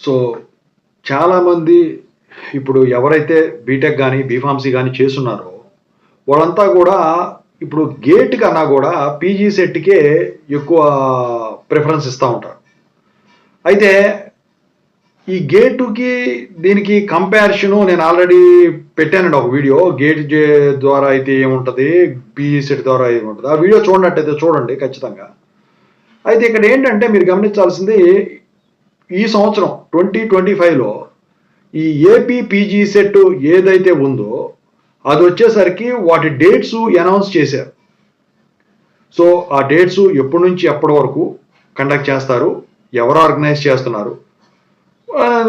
So చాలామంది ఇప్పుడు ఎవరైతే బీటెక్ కానీ బీఫార్మసీ కానీ చేస్తున్నారో వాళ్ళంతా కూడా ఇప్పుడు గేట్ కన్నా కూడా పీజీ సెట్కే ఎక్కువ ప్రిఫరెన్స్ ఇస్తూ ఉంటారు. అయితే ఈ గేటుకి దీనికి కంపారిజను నేను ఆల్రెడీ పెట్టానండి ఒక వీడియో. గేట్ ద్వారా అయితే ఏముంటుంది, పీజీ సెట్ ద్వారా ఏముంటుంది, ఆ వీడియో చూడనట్టయితే చూడండి ఖచ్చితంగా. అయితే ఇక్కడ ఏంటంటే మీరు గమనించాల్సింది ఈ సంవత్సరం 2025లో ఈ ఏపీ పీజీ సెట్ ఏదైతే ఉందో అది వచ్చేసరికి వాటి డేట్స్ అనౌన్స్ చేశారు. సో ఆ డేట్స్ ఎప్పటి నుంచి ఎప్పటి వరకు కండక్ట్ చేస్తారు, ఎవరు ఆర్గనైజ్ చేస్తున్నారు.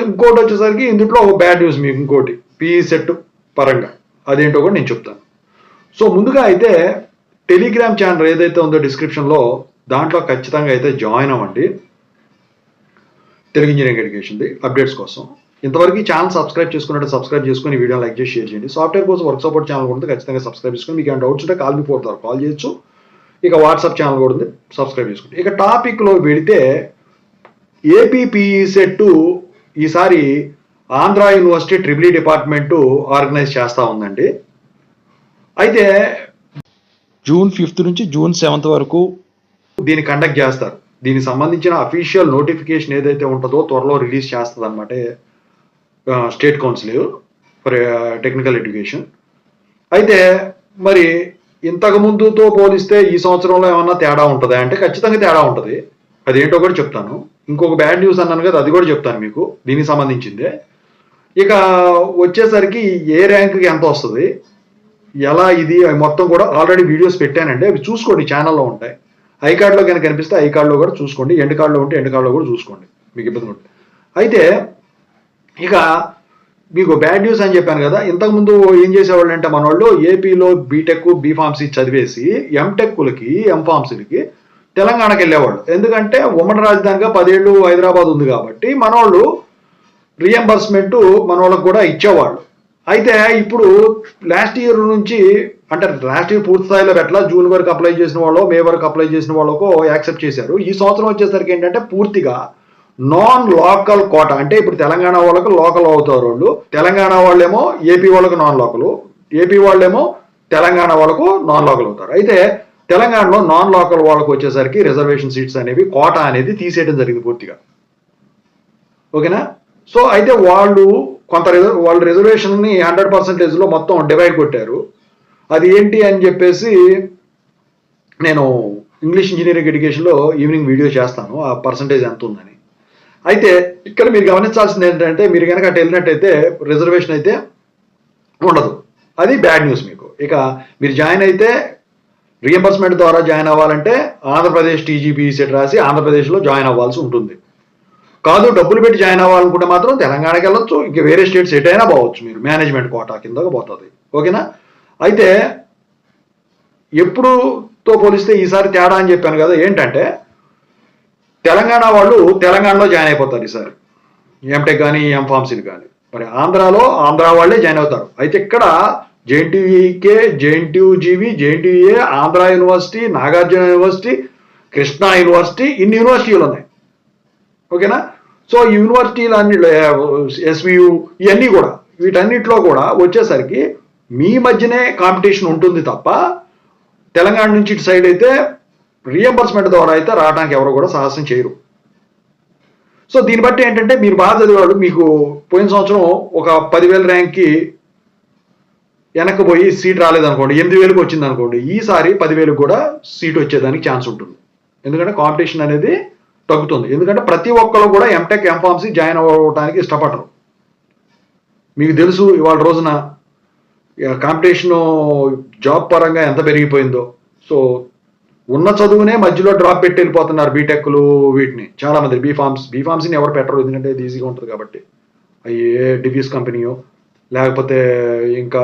ఇంకోటి వచ్చేసరికి ఇందులో ఒక బ్యాడ్ న్యూస్ మీకు ఇంకోటి పీజీ సెట్ పరంగా అదేంటో కూడా నేను చెప్తాను. సో ముందుగా అయితే టెలిగ్రామ్ ఛానల్ ఏదైతే ఉందో డిస్క్రిప్షన్లో దాంట్లో ఖచ్చితంగా అయితే జాయిన్ అవ్వండి. తెలుగు ఇంజనీరింగ్ ఎడ్యుకేషన్ది అప్డేట్స్ కోసం. ఇంతవరకు ఈ ఛానల్ సబ్స్క్రైబ్ చేసుకున్నట్టు సబ్స్క్రైబ్ చేసుకుని వీడియో లైక్ చేసి షేర్ చేయండి. సాఫ్ట్వేర్ కోసం వర్క్ సపోర్ట్ ఛానల్ కూడా ఉంది, ఖచ్చితంగా సబ్స్క్రైబ్ చేసుకుని. మీకు ఏమైనా డౌట్స్ ఉంటే కాల్ బిఫోర్ ద్వారా కాల్ చేయొచ్చు. ఇక వాట్సాప్ ఛానల్ కూడా ఉంది, సబ్స్క్రైబ్ చేసుకోండి. ఇక టాపిక్లో పెడితే ఏపీ పీఈ సెట్ ఈసారి Andhra university triple department organise చేస్తూ ఉందండి. అయితే జూన్ 5 నుంచి జూన్ 7 వరకు దీన్ని కండక్ట్ చేస్తారు. దీనికి సంబంధించిన అఫీషియల్ నోటిఫికేషన్ ఏదైతే ఉంటుందో త్వరలో రిలీజ్ చేస్తుంది అనమాట state council for technical education. అయితే మరి ఇంతకు ముందుతో పోలిస్తే ఈ సంవత్సరంలో ఏమన్నా తేడా ఉంటుందా అంటే ఖచ్చితంగా తేడా ఉంటుంది. అదేంటో కూడా చెప్తాను. ఇంకొక బ్యాడ్ న్యూస్ అన్నాను కదా, అది కూడా చెప్తాను మీకు దీనికి సంబంధించిందే. ఇక వచ్చేసరికి ఏ ర్యాంక్కి ఎంత వస్తుంది, ఎలా ఇది మొత్తం కూడా ఆల్రెడీ వీడియోస్ పెట్టానండి, అవి చూసుకోండి, ఛానల్లో ఉంటాయి. ఐ కార్డులో కనుక కనిపిస్తే ఐ కార్డులో కూడా చూసుకోండి, ఎండ్ కార్డులో ఉంటే ఎండ్ కార్డులో కూడా చూసుకోండి, మీకు ఇబ్బంది ఉంటుంది. అయితే ఇక మీకు బ్యాడ్ న్యూస్ అని చెప్పాను కదా, ఇంతకుముందు ఏం చేసేవాళ్ళు అంటే మన వాళ్ళు ఏపీలో బీటెక్ బీఫార్మసీ చదివేసి ఎంటెక్లకి ఎంఫార్మసీలకి తెలంగాణకి వెళ్ళేవాళ్ళు. ఎందుకంటే ఉమ్మడి రాజధానిగా 10 ఏళ్ళు హైదరాబాద్ ఉంది కాబట్టి మనోళ్ళు రియంబర్స్మెంట్ మన వాళ్ళకి కూడా ఇచ్చేవాళ్ళు. అయితే ఇప్పుడు లాస్ట్ ఇయర్ నుంచి అంటే లాస్ట్ ఇయర్ పూర్తి స్థాయిలో ఎట్లా జూన్ వరకు అప్లై చేసిన వాళ్ళు, మే వరకు అప్లై చేసిన వాళ్ళకు యాక్సెప్ట్ చేశారు. ఈ సంవత్సరం వచ్చేసరికి ఏంటంటే పూర్తిగా నాన్ లోకల్ కోట, అంటే ఇప్పుడు తెలంగాణ వాళ్ళకు లోకల్ అవుతారు వాళ్ళు, తెలంగాణ వాళ్ళేమో ఏపీ వాళ్ళకు నాన్ లోకల్, ఏపీ వాళ్ళేమో తెలంగాణ వాళ్ళకు నాన్ లోకల్ అవుతారు. అయితే తెలంగాణలో నాన్ లోకల్ వాళ్ళకు వచ్చేసరికి రిజర్వేషన్ సీట్స్ అనేవి కోట అనేది తీసేయడం జరిగింది పూర్తిగా. ఓకేనా? సో అయితే వాళ్ళు వాళ్ళ రిజర్వేషన్ని 100%లో మొత్తం డివైడ్ కొట్టారు. అది ఏంటి అని చెప్పేసి నేను ఇంగ్లీష్ ఇంజనీరింగ్ ఎడ్యుకేషన్లో ఈవినింగ్ వీడియో చేస్తాను, ఆ పర్సంటేజ్ ఎంత ఉందని. అయితే ఇక్కడ మీరు గమనించాల్సింది ఏంటంటే మీరు కనుక అటు వెళ్ళినట్టయితే రిజర్వేషన్ అయితే ఉండదు. అది బ్యాడ్ న్యూస్ మీకు. ఇక మీరు జాయిన్ అయితే రియంబర్స్మెంట్ ద్వారా జాయిన్ అవ్వాలంటే ఆంధ్రప్రదేశ్ టీజీపీఈ సెట్ రాసి ఆంధ్రప్రదేశ్లో జాయిన్ అవ్వాల్సి ఉంటుంది. కాదు డబ్బులు పెట్టి జాయిన్ అవ్వాలనుకుంటే మాత్రం తెలంగాణకి వెళ్ళొచ్చు, ఇంక వేరే స్టేట్స్ ఎటైనా పోవచ్చు, మీరు మేనేజ్మెంట్ కోటా కిందకు పోతుంది. ఓకేనా? అయితే ఎప్పుడుతో పోలిస్తే ఈసారి తేడా అని చెప్పాను కదా, ఏంటంటే తెలంగాణ వాళ్ళు తెలంగాణలో జాయిన్ అయిపోతారు ఈసారి, ఎంటెక్ కానీ ఎంఫార్మసీలు కానీ. మరి ఆంధ్రాలో ఆంధ్ర వాళ్ళే జాయిన్ అవుతారు. అయితే ఇక్కడ JNTUK, JNTUGV, JNTUA, Andhra university, Nagarjuna university, Krishna university, ఇన్ని యూనివర్సిటీలు ఉన్నాయి. ఓకేనా? సో ఈ యూనివర్సిటీలు అన్ని ఎస్వియు ఇవన్నీ కూడా వీటన్నిటిలో కూడా వచ్చేసరికి మీ మధ్యనే కాంపిటీషన్ ఉంటుంది తప్ప తెలంగాణ నుంచి ఇటు సైడ్ అయితే రియంబర్స్మెంట్ ద్వారా అయితే రావడానికి ఎవరు కూడా సాహసం చేయరు. సో దీన్ని బట్టి ఏంటంటే మీరు బాగా చదివాడు, మీకు పోయిన సంవత్సరం ఒక 10,000 ర్యాంక్కి వెనక్కిపోయి సీట్ రాలేదనుకోండి, 8,000కి వచ్చింది అనుకోండి, ఈసారి 10,000కి కూడా సీట్ వచ్చేదానికి ఛాన్స్ ఉంటుంది. ఎందుకంటే కాంపిటీషన్ అనేది తగ్గుతుంది. ఎందుకంటే ప్రతి ఒక్కరు కూడా ఎంటెక్ ఎంఫార్మసీ జాయిన్ అవ్వడానికి ఇష్టపడరు. మీకు తెలుసు ఇవాళ రోజున కాంపిటీషను జాబ్ పరంగా ఎంత పెరిగిపోయిందో. సో ఉన్న చదువునే మధ్యలో డ్రాప్ పెట్టి వెళ్ళిపోతున్నారు బీటెక్లు వీటిని చాలామంది. బీఫార్మసీని ఎవరు పెట్టరు, ఎందుకంటే ఇది ఈజీగా ఉంటుంది కాబట్టి. అవి ఏ డిఫీస్ కంపెనీయో లేకపోతే ఇంకా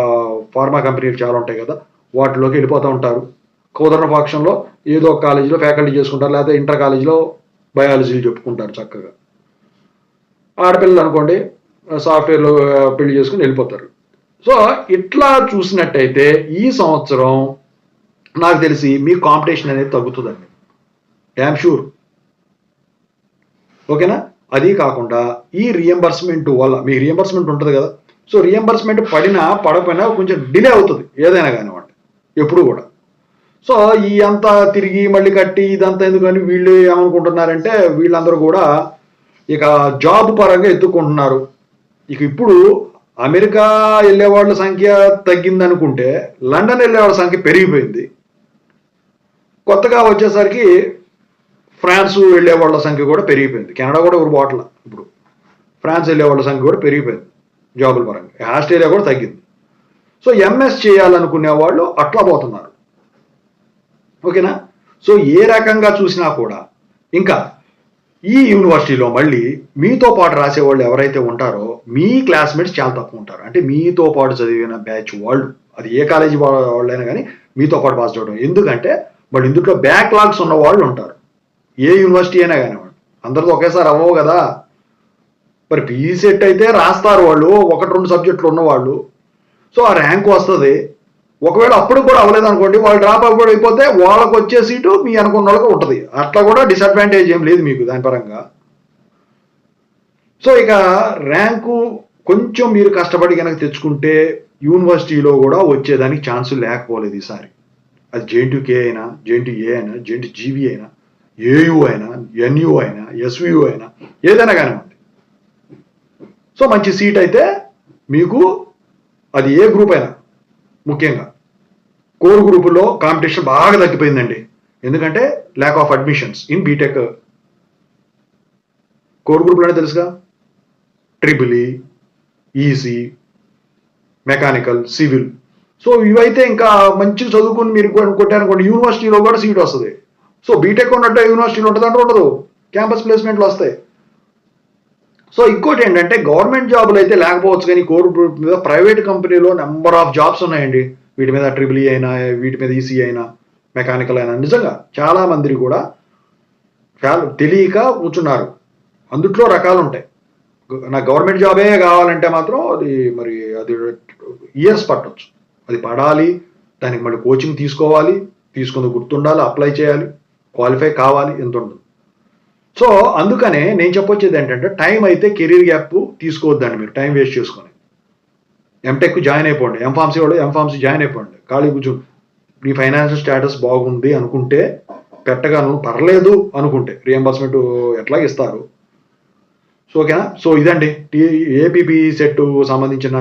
ఫార్మా కంపెనీలు చాలా ఉంటాయి కదా, వాటిలోకి వెళ్ళిపోతూ ఉంటారు. కుదరని పక్షంలో ఏదో ఒక కాలేజీలో ఫ్యాకల్టీ చేసుకుంటారు, లేకపోతే ఇంటర్ కాలేజీలో బయాలజీలు చెప్పుకుంటారు చక్కగా. ఆడపిల్లలు అనుకోండి సాఫ్ట్వేర్లో పెళ్లి చేసుకుని వెళ్ళిపోతారు. సో ఇట్లా చూసినట్టయితే ఈ సంవత్సరం నాకు తెలిసి మీ కాంపిటీషన్ అనేది తగ్గుతుందండి, డ్యామ్ షూర్. ఓకేనా? అది కాకుండా ఈ రియంబర్స్మెంట్ వల్ల మీ రియంబర్స్మెంట్ ఉంటుంది కదా, సో రియంబర్స్మెంట్ పడినా పడకపోయినా కొంచెం డిలే అవుతుంది ఏదైనా కానివ్వండి ఎప్పుడు కూడా. సో ఈ అంతా తిరిగి మళ్ళీ కట్టి ఇదంతా ఎందుకని వీళ్ళు ఏమనుకుంటున్నారంటే వీళ్ళందరూ కూడా ఇక జాబ్ పరంగా ఎత్తుకుంటున్నారు. ఇక ఇప్పుడు అమెరికా వెళ్ళే వాళ్ళ సంఖ్య తగ్గింది అనుకుంటే లండన్ వెళ్ళే వాళ్ళ సంఖ్య పెరిగిపోయింది. కొత్తగా వచ్చేసరికి ఫ్రాన్స్ వెళ్ళే వాళ్ళ సంఖ్య కూడా పెరిగిపోయింది. కెనడా కూడా ఒక బాటల ఇప్పుడు ఫ్రాన్స్ వెళ్ళే వాళ్ళ సంఖ్య కూడా పెరిగిపోయింది జాబుల పరంగా. ఆస్ట్రేలియా కూడా తగ్గింది. సో ఎంఎస్ చేయాలనుకునే వాళ్ళు అట్లా పోతున్నారు. ఓకేనా. సో ఏ రకంగా చూసినా కూడా ఇంకా ఈ యూనివర్సిటీలో మళ్ళీ మీతో పాటు రాసేవాళ్ళు ఎవరైతే ఉంటారో మీ క్లాస్మేట్స్ చాలా తక్కువ ఉంటారు. అంటే మీతో పాటు చదివిన బ్యాచ్ వాళ్ళు, అది ఏ కాలేజీ వాళ్ళైనా కానీ మీతో పాటు పాస్ అవడం. ఎందుకంటే వాళ్ళు ఇందులో బ్యాక్లాగ్స్ ఉన్న వాళ్ళు ఉంటారు. ఏ యూనివర్సిటీ అయినా కానివ్వండి, అందరితో ఒకేసారి అవ్వవు కదా. మరి పీజీ సెట్ అయితే రాస్తారు వాళ్ళు, 1-2 సబ్జెక్టులు ఉన్నవాళ్ళు. సో ఆ ర్యాంక్ వస్తుంది. ఒకవేళ అప్పుడు కూడా అవ్వలేదు అనుకోండి, వాళ్ళు డ్రాప్ అయిపోతే వాళ్ళకు వచ్చే సీటు మీ అనుకున్న వాళ్ళకి ఉంటుంది. అట్లా కూడా డిసడ్వాంటేజ్ ఏం లేదు మీకు దాని పరంగా. సో ఇక ర్యాంకు కొంచెం మీరు కష్టపడి కనుక తెచ్చుకుంటే యూనివర్సిటీలో కూడా వచ్చేదానికి ఛాన్సులు లేకపోలేదు ఈసారి. అది జేఎన్టీయూకే అయినా, జేఎన్టీఏ అయినా, జేఎన్టీజీబీ అయినా, ఏయూ అయినా, ఎన్యూ అయినా, ఎస్వియు అయినా, ఏదైనా కానివ్వండి. సో మంచి సీట్ అయితే మీకు, అది ఏ గ్రూప్ అయినా, ముఖ్యంగా కోర్ గ్రూపులో కాంపిటీషన్ బాగా తగ్గిపోయిందండి. ఎందుకంటే lack of admissions in BTech. Core గ్రూపులోనే తెలుసుగా, triple EC, mechanical, civil. So ఇవైతే ఇంకా మంచిగా చదువుకుని మీరు కొట్టారనుకోండి యూనివర్సిటీలో కూడా సీట్ వస్తుంది. సో బీటెక్ ఉన్నట్టే యూనివర్సిటీలో ఉంటుందంటే ఉండదు, క్యాంపస్ ప్లేస్మెంట్లు వస్తాయి. సో ఇంకోటి ఏంటంటే గవర్నమెంట్ జాబులు అయితే లేకపోవచ్చు, కానీ కోర్ గ్రూప్ మీద ప్రైవేట్ కంపెనీలో నెంబర్ ఆఫ్ జాబ్స్ ఉన్నాయండి. వీటి మీద ట్రిపుల్ ఈ అయినా, వీటి మీద ఈసీ అయినా, మెకానికల్ అయినా. నిజంగా చాలా మంది కూడా తెలియక కూర్చున్నారు. అందుట్లో రకాలు ఉంటాయి. నాకు గవర్నమెంట్ జాబే కావాలంటే మాత్రం అది మరి అది ఇయర్స్ పట్టవచ్చు. అది పడాలి, దానికి మళ్ళీ కోచింగ్ తీసుకోవాలి, తీసుకుంది గుర్తుండాలి, అప్లై చేయాలి, క్వాలిఫై కావాలి, ఎంత ఉంటుంది. సో అందుకనే నేను చెప్పొచ్చేది ఏంటంటే టైం అయితే కెరీర్ గ్యాప్ తీసుకోవద్దండి. మీరు టైం వేస్ట్ చేసుకొని ఎంటెక్ జాయిన్ అయిపోండి, ఎంఫార్మసీ వాళ్ళు ఎంఫార్మసీ జాయిన్ అయిపోండి. ఖాళీ కూర్చో, మీ ఫైనాన్షియల్ స్టేటస్ బాగుంది అనుకుంటే, పెట్టగాను పర్లేదు అనుకుంటే రియంబర్స్మెంట్ ఎట్లాగ ఇస్తారు. సో ఓకేనా. సో ఇదండి ఏపీపీ సెట్ సంబంధించిన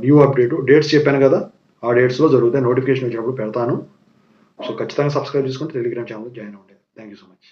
న్యూ అప్డేట్. డేట్స్ చెప్పాను కదా, ఆ డేట్స్లో జరుగుతాయి. నోటిఫికేషన్ వచ్చినప్పుడు పెడతాను. సో ఖచ్చితంగా సబ్స్క్రైబ్ చేసుకుంటే టెలిగ్రామ్ ఛానల్ జాయిన్ అవ్వండి. Thank you so much.